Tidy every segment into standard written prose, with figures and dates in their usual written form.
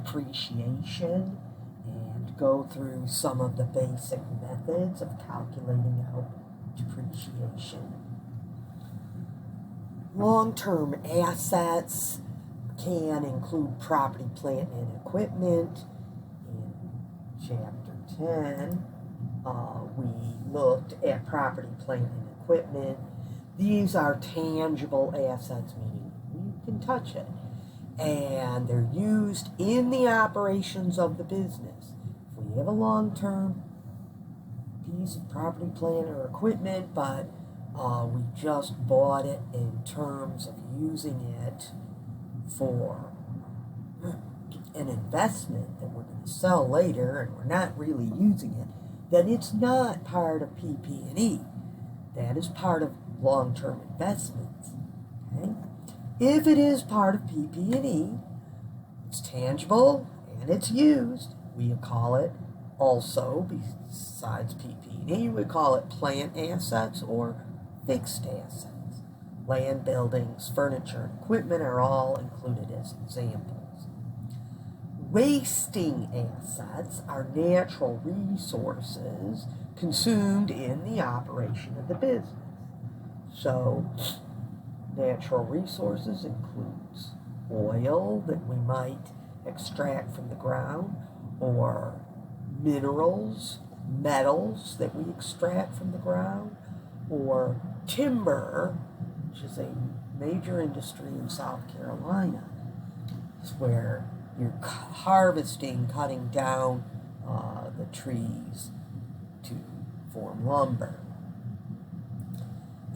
depreciation and go through some of the basic methods of calculating out depreciation. Long-term assets can include property, plant, and equipment. In Chapter 10, we looked at property, plant, and equipment. These are tangible assets, meaning you can touch it. And they're used in the operations of the business. If we have a long-term piece of property, plant, or equipment, but we just bought it in terms of using it for an investment that we're going to sell later and we're not really using it, then it's not part of PP&E. That is part of long-term investments. Okay? If it is part of PP&E, it's tangible and it's used, we call it also, besides PP&E, we call it plant assets or fixed assets. Land, buildings, furniture, and equipment are all included as examples. Wasting assets are natural resources consumed in the operation of the business. So, natural resources includes oil that we might extract from the ground, or minerals, metals that we extract from the ground, or timber, which is a major industry in South Carolina. It's where you're harvesting, cutting down the trees to form lumber.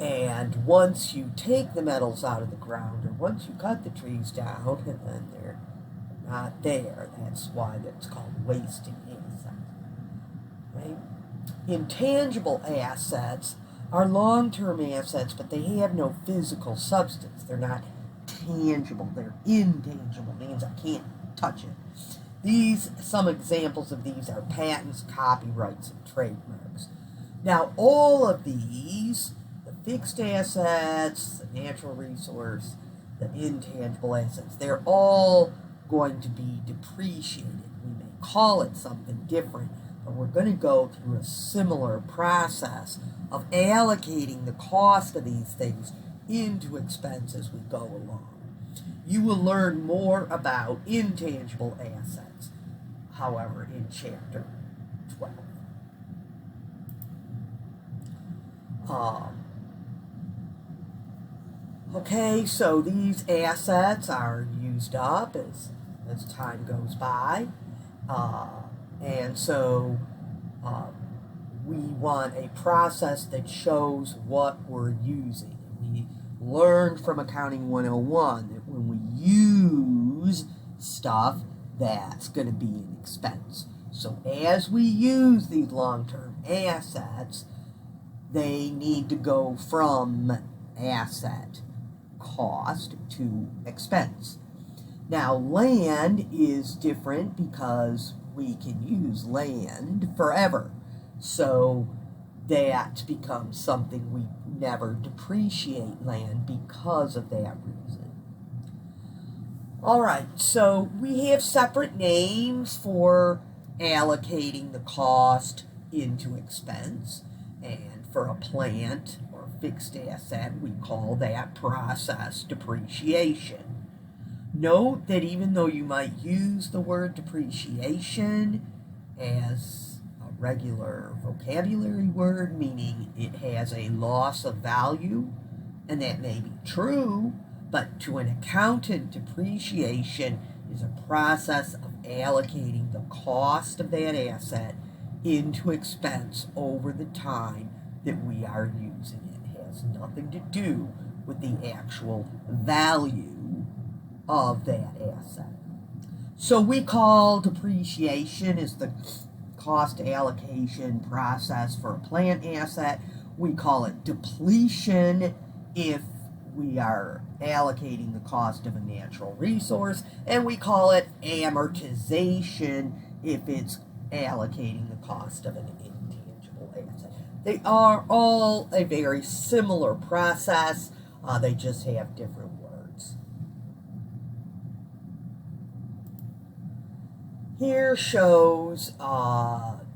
And once you take the metals out of the ground, or once you cut the trees down, and then they're not there, that's why that's called wasting assets. Right? Intangible assets are long-term assets, but they have no physical substance. They're not tangible. They're intangible. Means I can't touch it. Some examples of these are patents, copyrights, and trademarks. Now, all of these, the fixed assets, the natural resource, the intangible assets, they're all going to be depreciated. We may call it something different, but we're going to go through a similar process of allocating the cost of these things into expense as we go along. You will learn more about intangible assets, however, in Chapter 12. Okay, so these assets are used up as time goes by, and so we want a process that shows what we're using. We learned from Accounting 101 that when we use stuff, that's going to be an expense. So as we use these long-term assets, they need to go from asset cost to expense. Now, land is different because we can use land forever. So that becomes something we never depreciate land because of that reason. All right, so we have separate names for allocating the cost into expense. And for a plant or fixed asset, we call that process depreciation. Note that even though you might use the word depreciation as a regular vocabulary word, meaning it has a loss of value, and that may be true, but to an accountant, depreciation is a process of allocating the cost of that asset into expense over the time that we are using it. It has nothing to do with the actual value of that asset. So we call depreciation is the cost allocation process for a plant asset. We call it depletion if we are allocating the cost of a natural resource, and we call it amortization if it's allocating the cost of an intangible asset. They are all a very similar process. They just have different words. Here shows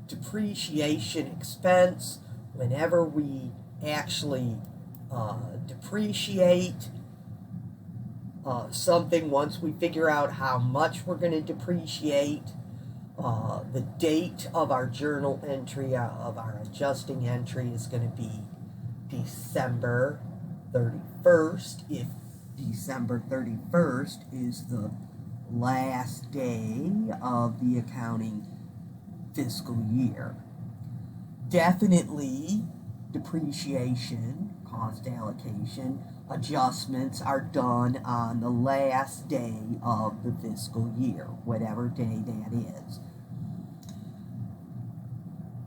depreciation expense whenever we actually depreciate something. Once we figure out how much we're going to depreciate, the date of our journal entry, of our adjusting entry, is going to be December 31st, if December 31st is the last day of the accounting fiscal year. Definitely, depreciation, cost allocation, adjustments are done on the last day of the fiscal year, whatever day that is.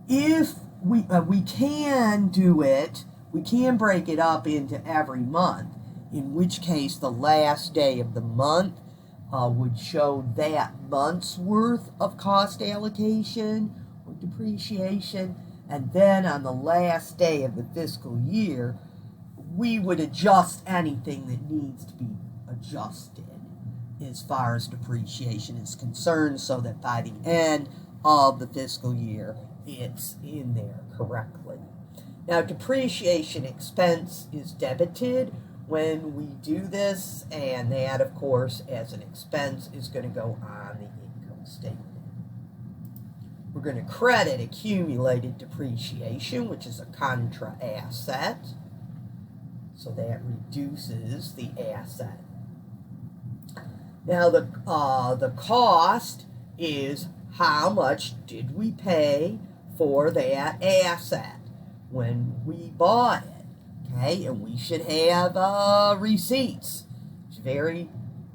If we can do it, we can break it up into every month, in which case the last day of the month would show that month's worth of cost allocation or depreciation, and then on the last day of the fiscal year, we would adjust anything that needs to be adjusted as far as depreciation is concerned, so that by the end of the fiscal year, it's in there correctly. Now, depreciation expense is debited when we do this, and that, of course, as an expense, is going to go on the income statement. We're going to credit accumulated depreciation, which is a contra asset, so that reduces the asset. Now, the cost is how much did we pay for that asset when we bought it, okay? And we should have receipts. It's a very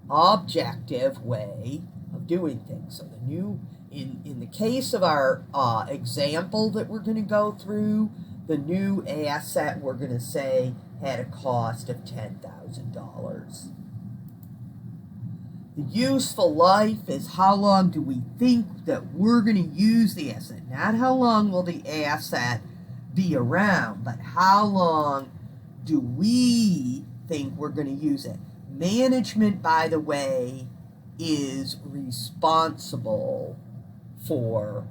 objective way of doing things. So the new, in the case of our example that we're going to go through, the new asset we're going to say had a cost of $10,000. The useful life is how long do we think that we're going to use the asset. Not how long will the asset be around, but how long do we think we're going to use it. Management, by the way, is responsible for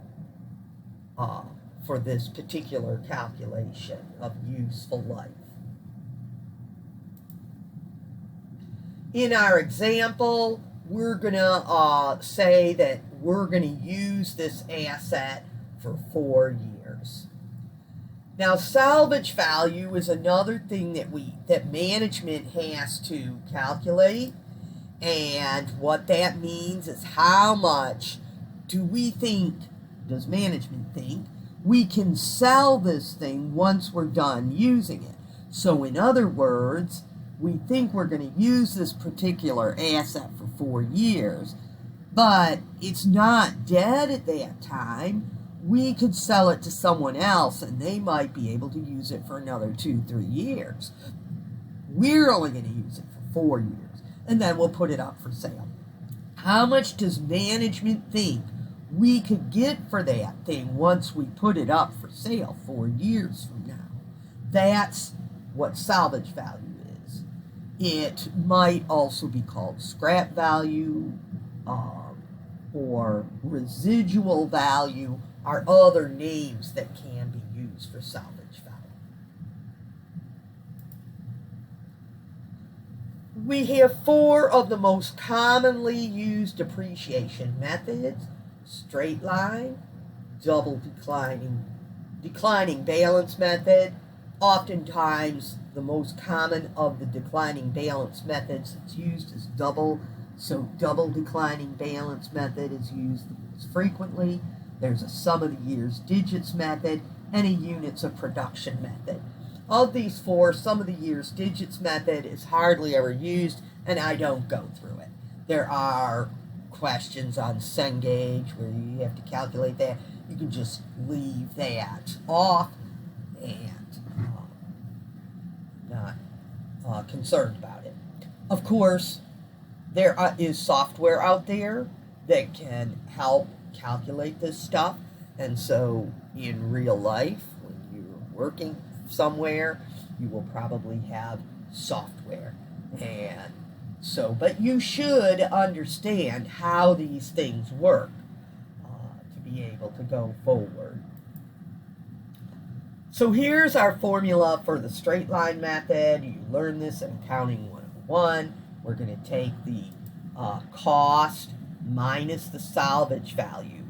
this particular calculation of useful life. In our example, we're going to say that we're going to use this asset for 4 years. Now, salvage value is another thing that management has to calculate, and what that means is how much does management think we can sell this thing once we're done using it. So in other words, we think we're going to use this particular asset for 4 years, but it's not dead at that time. We could sell it to someone else, and they might be able to use it for another 2-3 years. We're only going to use it for 4 years, and then we'll put it up for sale. How much does management think we could get for that thing once we put it up for sale 4 years from now? That's what salvage value is. It might also be called scrap value or residual value, are other names that can be used for salvage value. We have 4 of the most commonly used depreciation methods: straight line, double declining balance method. Oftentimes, the most common of the declining balance methods that's used is double. So double declining balance method is used most frequently. There's a sum of the year's digits method and a units of production method. Of these 4, sum of the year's digits method is hardly ever used, and I don't go through it. There are questions on Cengage where you have to calculate that. You can just leave that off and not concerned about it. Of course, there is software out there that can help calculate this stuff, and so in real life, when you're working somewhere, you will probably have software. And so, but you should understand how these things work. be able to go forward. So here's our formula for the straight line method. You learned this in Accounting 101. We're going to take the cost minus the salvage value.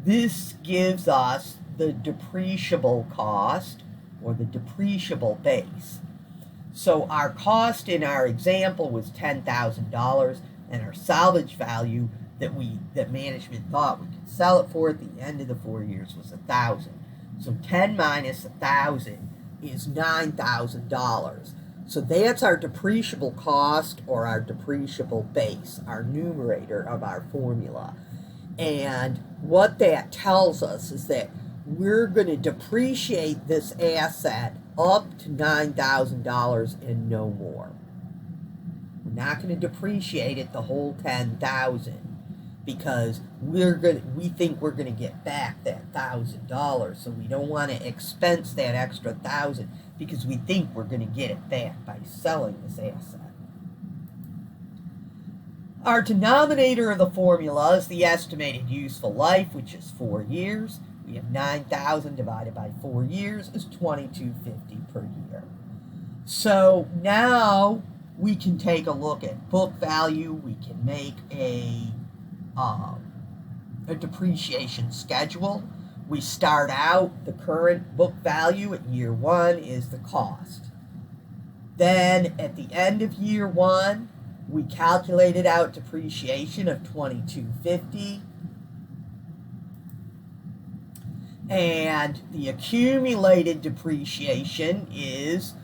This gives us the depreciable cost, or the depreciable base. So our cost in our example was $10,000, and our salvage value that management thought we could sell it for at the end of the 4 years was $1,000. So 10 minus 1,000 is $9,000. So that's our depreciable cost, or our depreciable base, our numerator of our formula. And what that tells us is that we're going to depreciate this asset up to $9,000 and no more. We're not going to depreciate it the whole $10,000 because we think we're going to get back that $1,000. So we don't want to expense that extra $1,000 because we think we're going to get it back by selling this asset. Our denominator of the formula is the estimated useful life, which is 4 years. We have 9,000 divided by 4 years is $2,250 per year. So now we can take a look at book value. We can make a depreciation schedule. We start out, the current book value at year 1 is the cost. Then at the end of year 1, we calculated out depreciation of $2,250. And the accumulated depreciation is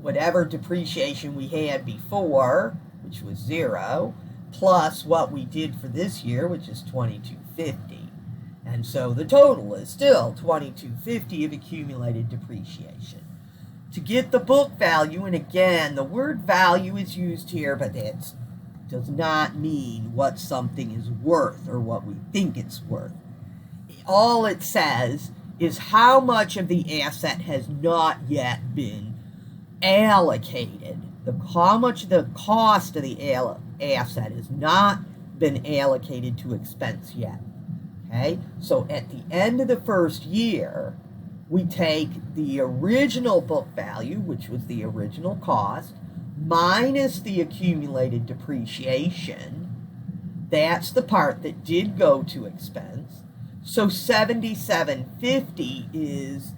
whatever depreciation we had before, which was 0, plus what we did for this year, which is $2,250. And so the total is still $2,250 of accumulated depreciation. To get the book value, and again, the word value is used here, but that does not mean what something is worth or what we think it's worth. All it says is how much of the asset has not yet been allocated. How much of the cost of the asset has not been allocated to expense yet. Okay, so at the end of the first year, we take the original book value, which was the original cost, minus the accumulated depreciation. That's the part that did go to expense. So $7,750 is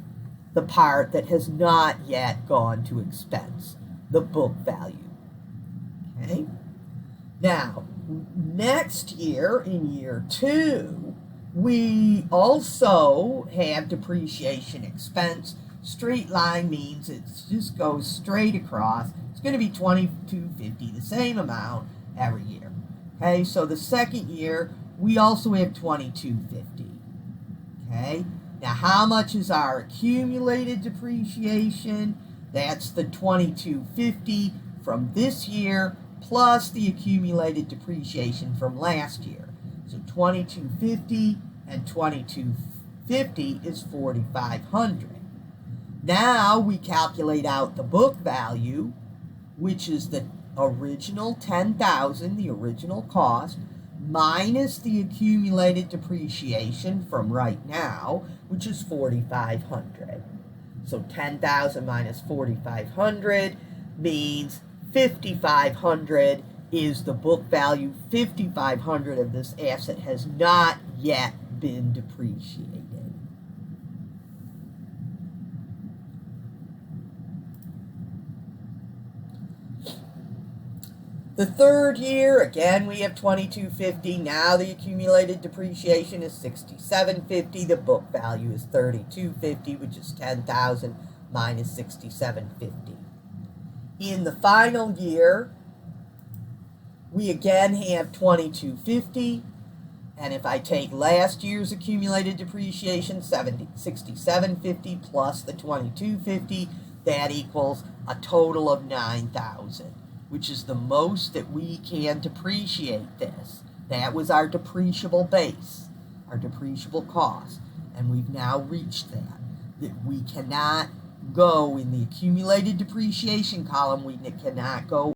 the part that has not yet gone to expense, the book value. Okay? Now, next year, in year 2, we also have depreciation expense. Straight line means it just goes straight across. It's going to be $2,250, the same amount every year. Okay, so the second year, we also have $2,250. Okay, now how much is our accumulated depreciation? That's the $2,250 from this year plus the accumulated depreciation from last year. So $2,250 and $2,250 is $4,500. Now we calculate out the book value, which is the original $10,000, the original cost, minus the accumulated depreciation from right now, which is $4,500. So $10,000 minus $4,500 means $5,500 is the book value. $5,500 of this asset has not yet been depreciated. The third year, again, we have $2,250. Now the accumulated depreciation is $6,750. The book value is $3,250, which is $10,000 minus $6,750. In the final year, we again have $2,250. And if I take last year's accumulated depreciation, $6,750 plus the $2,250, that equals a total of $9,000. Which is the most that we can depreciate this. That was our depreciable base, our depreciable cost. And we've now reached that. That we cannot go in the accumulated depreciation column, we cannot go